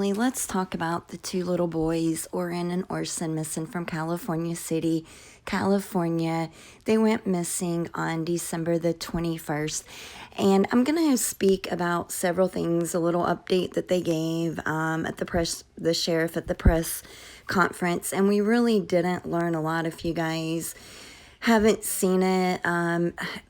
Let's talk about the two little boys, Orrin and Orson, missing from California City, California. They went missing on December the 21st. And I'm going to speak about several things, a little update that they gave at the sheriff at the press conference. And we really didn't learn a lot if you guys haven't seen it.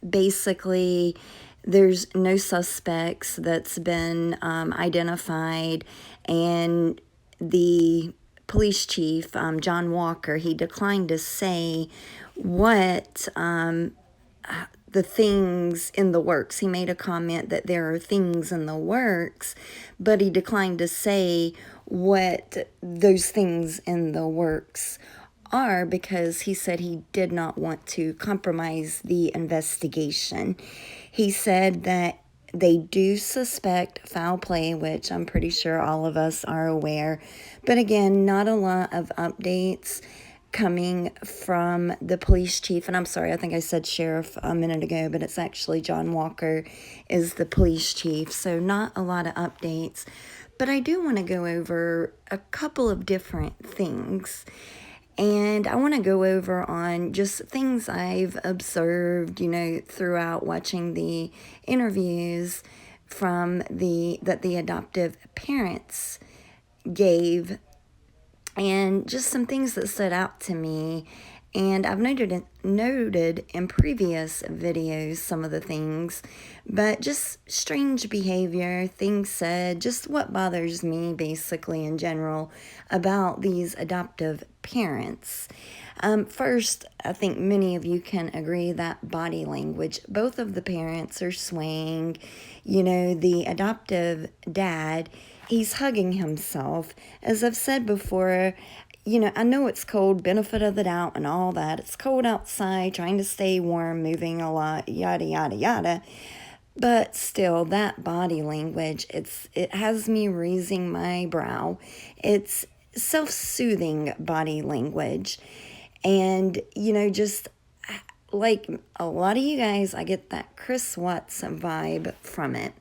Basically, there's no suspects that's been identified, and the police chief, John Walker, he declined to say what the things in the works. He made a comment that there are things in the works, but he declined to say what those things in the works are because he said he did not want to compromise the investigation. He said that they do suspect foul play, which I'm pretty sure all of us are aware. But again, not a lot of updates coming from the police chief. And I'm sorry, I think I said sheriff a minute ago, but it's actually John Walker is the police chief. So not a lot of updates. But I do want to go over a couple of different things. And I want to go over on just things I've observed, throughout watching the interviews from that the adoptive parents gave, and just some things that stood out to me. And I've noted in previous videos some of the things, but just strange behavior, things said, just what bothers me basically in general about these adoptive parents. First, I think many of you can agree that body language, both of the parents are swaying. The adoptive dad, he's hugging himself. As I've said before, I know it's cold, benefit of the doubt and all that. It's cold outside, trying to stay warm, moving a lot, yada, yada, yada. But still, that body language, it has me raising my brow. It's self-soothing body language. And, just like a lot of you guys, I get that Chris Watts vibe from it.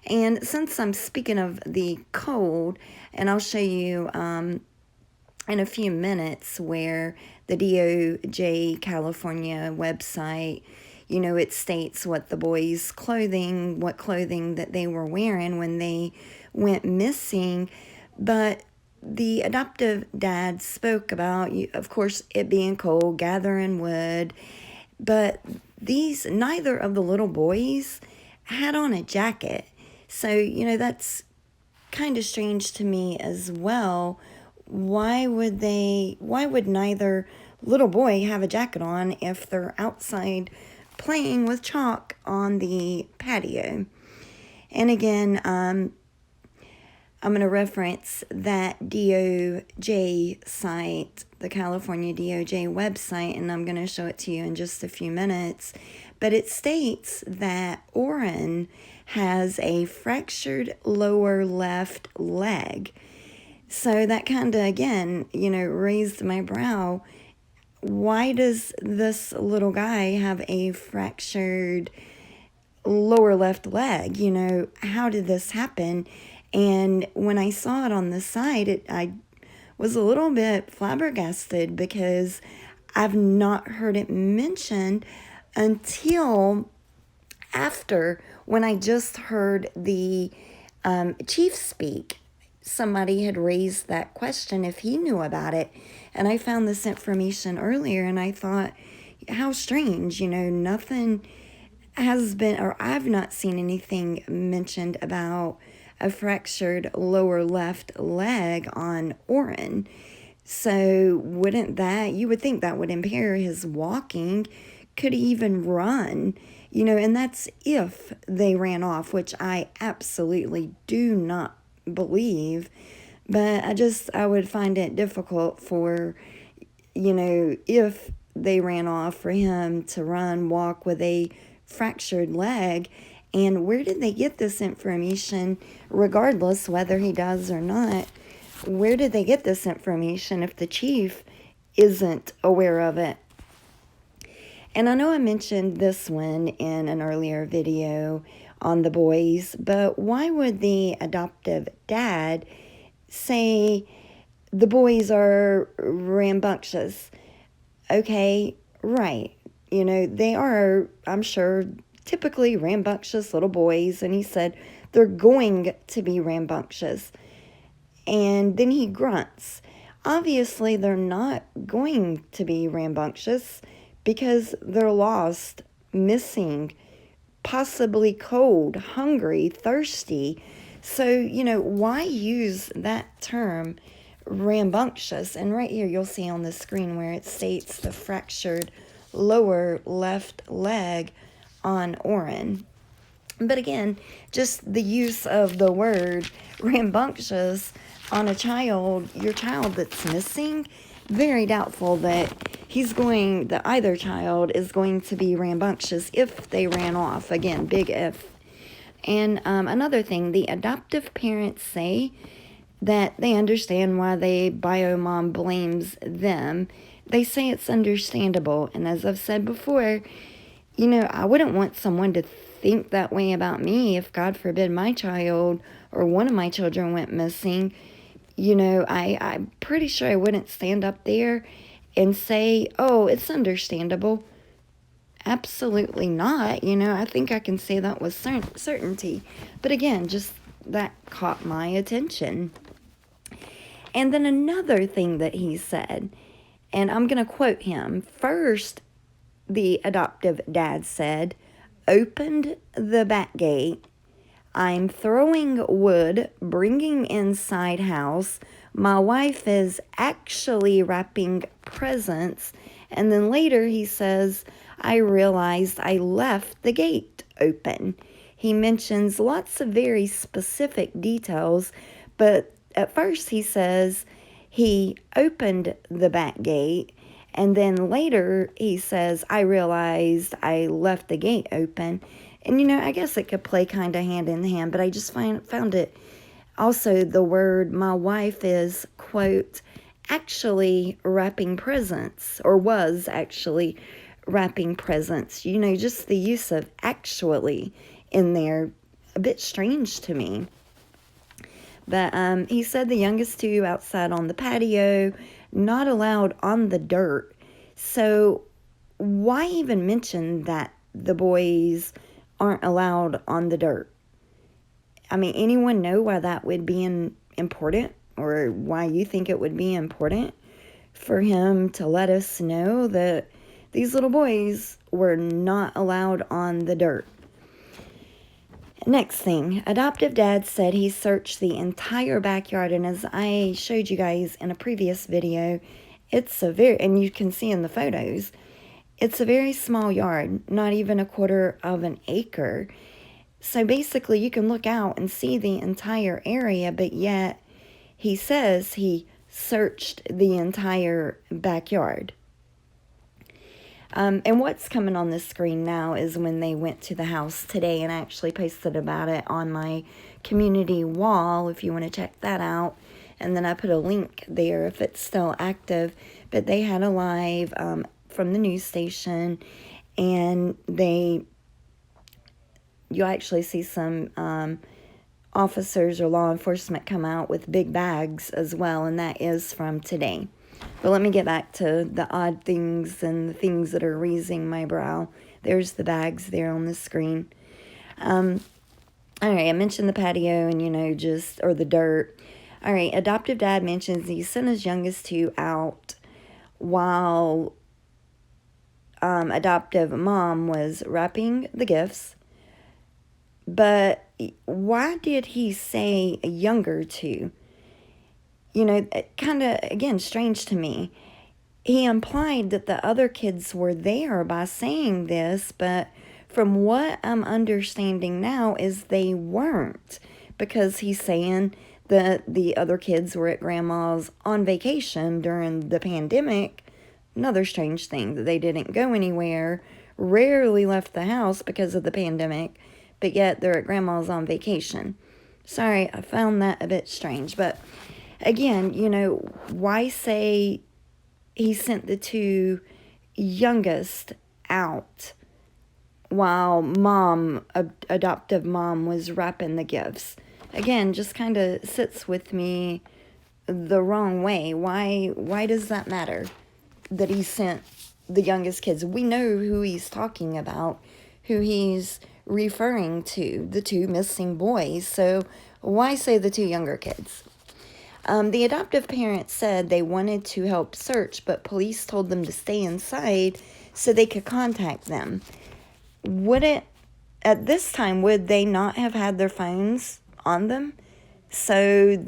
And since I'm speaking of the cold, and I'll show you in a few minutes where the DOJ California website, it states what the boys' what clothing that they were wearing when they went missing. But the adoptive dad spoke about, of course, it being cold, gathering wood. But neither of the little boys had on a jacket. So, that's kind of strange to me as well. Why would neither little boy have a jacket on if they're outside playing with chalk on the patio? And again, I'm going to reference that DOJ site, the California DOJ website, and I'm going to show it to you in just a few minutes. But it states that Orrin has a fractured lower left leg. So that kind of, again, raised my brow. Why does this little guy have a fractured lower left leg? How did this happen? And when I saw it on the site, I was a little bit flabbergasted because I've not heard it mentioned until after, when I just heard the chief speak. Somebody had raised that question if he knew about it. And I found this information earlier and I thought, how strange, nothing has been, or I've not seen anything mentioned about a fractured lower left leg on Orrin. So you would think that would impair his walking. Could he even run? And that's if they ran off, which I absolutely do not believe. But I would find it difficult for, if they ran off, for him to walk with a fractured leg. And where did they get this information, regardless whether he does or not? Where did they get this information if the chief isn't aware of it? And I know I mentioned this one in an earlier video on the boys, but why would the adoptive dad say the boys are rambunctious. Okay, right. They are, I'm sure, typically rambunctious little boys. And he said they're going to be rambunctious. And then he grunts. Obviously, they're not going to be rambunctious because they're lost, missing, possibly cold, hungry, thirsty. So, why use that term rambunctious? And right here, you'll see on the screen where it states the fractured lower left leg on Orrin. But again, just the use of the word rambunctious on your child that's missing, very doubtful that either child is going to be rambunctious if they ran off. Again, big if. And another thing, the adoptive parents say that they understand why the bio mom blames them. They say it's understandable. And as I've said before, I wouldn't want someone to think that way about me if, God forbid, my child or one of my children went missing. I'm pretty sure I wouldn't stand up there and say, oh, it's understandable. Absolutely not. I think I can say that with certainty. But again, just that caught my attention. And then another thing that he said, and I'm going to quote him. First, the adoptive dad said, opened the back gate. I'm throwing wood, bringing inside house. My wife is actually wrapping presents. And then later he says, I realized I left the gate open. He mentions lots of very specific details, but at first he says he opened the back gate. And then later he says, I realized I left the gate open. And, I guess it could play kind of hand in hand, but I just found it also the word my wife is, quote, actually wrapping presents, or was actually wrapping presents. Just the use of actually in there, a bit strange to me. But he said the youngest two outside on the patio, not allowed on the dirt. So why even mention that the boys aren't allowed on the dirt? I mean, anyone know why that would be important, or why you think it would be important for him to let us know that these little boys were not allowed on the dirt? Next thing, adoptive dad said he searched the entire backyard, and as I showed you guys in a previous video, and you can see in the photos, it's a very small yard, not even a quarter of an acre. So basically you can look out and see the entire area, but yet he says he searched the entire backyard. And what's coming on the screen now is when they went to the house today, and I actually posted about it on my community wall if you want to check that out. And then I put a link there if it's still active. But they had a live from the news station, and you actually see some officers or law enforcement come out with big bags as well, and that is from today. But let me get back to the odd things and the things that are raising my brow. There's the bags there on the screen. All right, I mentioned the patio and, or the dirt. All right, adoptive dad mentions he sent his youngest two out while adoptive mom was wrapping the gifts. But why did he say a younger two? Kind of, again, strange to me. He implied that the other kids were there by saying this, but from what I'm understanding now is they weren't, because he's saying that the other kids were at grandma's on vacation during the pandemic. Another strange thing, that they didn't go anywhere, rarely left the house because of the pandemic, but yet they're at grandma's on vacation. Sorry, I found that a bit strange, but again, why say he sent the two youngest out while adoptive mom was wrapping the gifts? Again, just kind of sits with me the wrong way. Why does that matter that he sent the youngest kids? We know who he's talking about, who he's referring to, the two missing boys. So why say the two younger kids? The adoptive parents said they wanted to help search, but police told them to stay inside so they could contact them. At this time, would they not have had their phones on them? So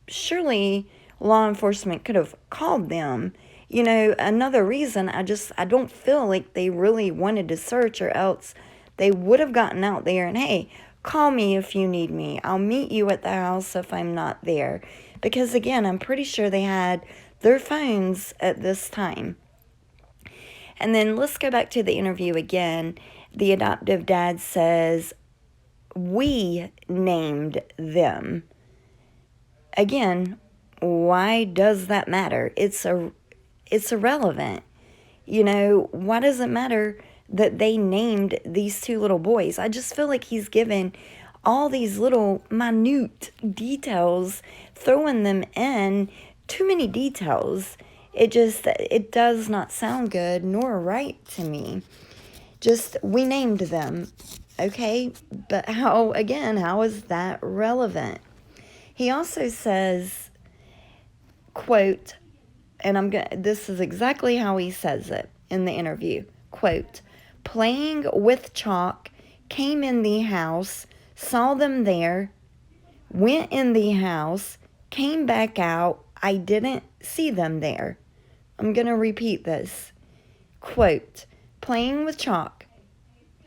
surely law enforcement could have called them. Another reason, I don't feel like they really wanted to search, or else they would have gotten out there and, hey, call me if you need me. I'll meet you at the house if I'm not there. Because again, I'm pretty sure they had their phones at this time. And then let's go back to the interview again. The adoptive dad says, we named them. Again, why does that matter? It's irrelevant. Why does it matter that they named these two little boys? I just feel like he's given all these little minute details, throwing them in, too many details. It does not sound good nor right to me. Just, we named them, okay? But how is that relevant? He also says, quote, and this is exactly how he says it in the interview, quote, playing with chalk, came in the house, saw them there, went in the house, came back out, I didn't see them there. I'm going to repeat this. Quote, playing with chalk,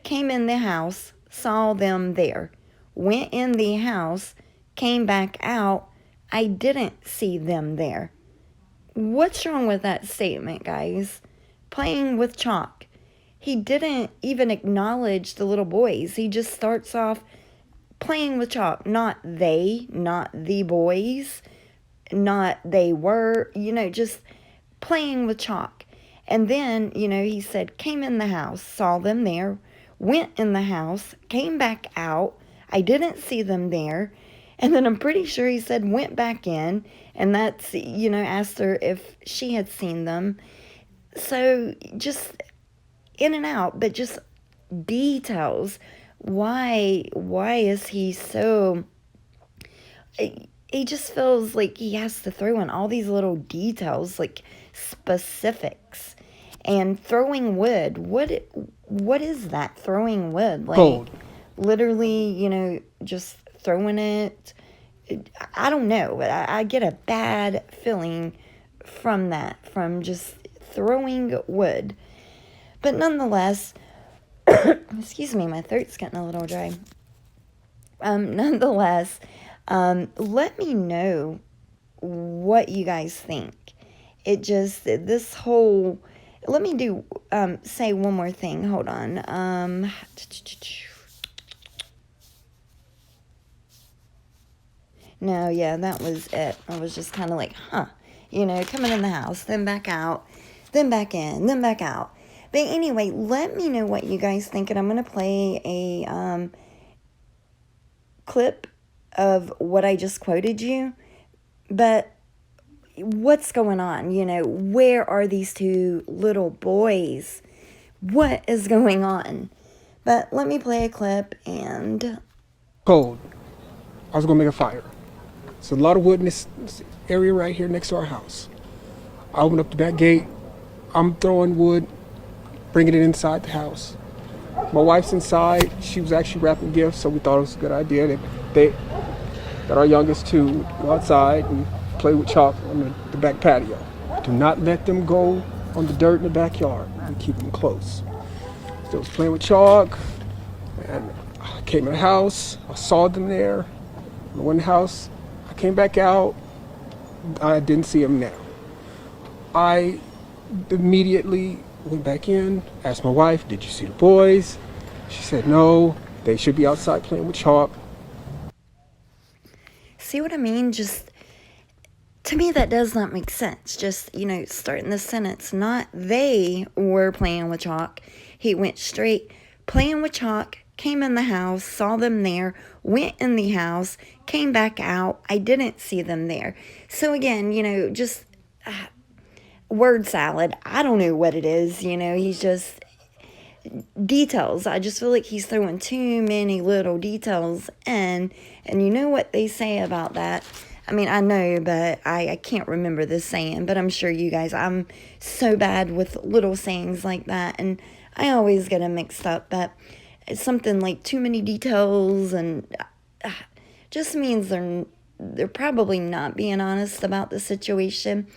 came in the house, saw them there, went in the house, came back out, I didn't see them there. What's wrong with that statement, guys? Playing with chalk. He didn't even acknowledge the little boys. He just starts off playing with chalk. Not the boys, not they were, just playing with chalk. And then, he said, came in the house, saw them there, went in the house, came back out, I didn't see them there. And then I'm pretty sure he said went back in, and that's, asked her if she had seen them. So just in and out, but just details. Why is he so... He just feels like he has to throw in all these little details, like specifics. And throwing wood, what is that, throwing wood? Like, cold. Literally, just throwing it. I don't know. I get a bad feeling from that, from just throwing wood. But nonetheless, excuse me, my throat's getting a little dry. Nonetheless, let me know what you guys think. Let me say one more thing. Hold on. No, yeah, that was it. I was just kind of like, coming in the house, then back out, then back in, then back out. But anyway, let me know what you guys think, and I'm going to play a clip of what I just quoted you. But what's going on? Where are these two little boys? What is going on? But let me play a clip and... Cold. I was going to make a fire. There's a lot of wood in this area right here next to our house. I opened up the back gate. I'm throwing wood, bringing it inside the house. My wife's inside. She was actually wrapping gifts, so we thought it was a good idea that they got our youngest to go outside and play with chalk on the back patio. Do not let them go on the dirt in the backyard and keep them close. So I was playing with chalk, and I came in the house. I saw them there. I went in the house. I came back out. I didn't see them now. I immediately went back in, asked my wife, did you see the boys? She said no, they should be outside playing with chalk. See what I mean? Just, to me, that does not make sense. Just, starting the sentence, not they were playing with chalk. He went straight, playing with chalk, came in the house, saw them there, went in the house, came back out. I didn't see them there. So again, just word salad. I don't know what it is. He's just details. I just feel like he's throwing too many little details in. And you know what they say about that? I mean, I know, but I can't remember the saying, but I'm sure you guys, I'm so bad with little sayings like that, and I always get them mixed up, but it's something like too many details, and just means they're probably not being honest about the situation.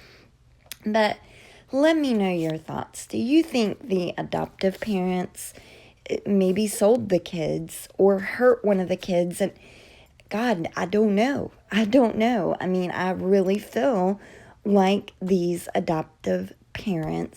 But let me know your thoughts. Do you think the adoptive parents maybe sold the kids or hurt one of the kids? And God, I don't know. I don't know. I mean, I really feel like these adoptive parents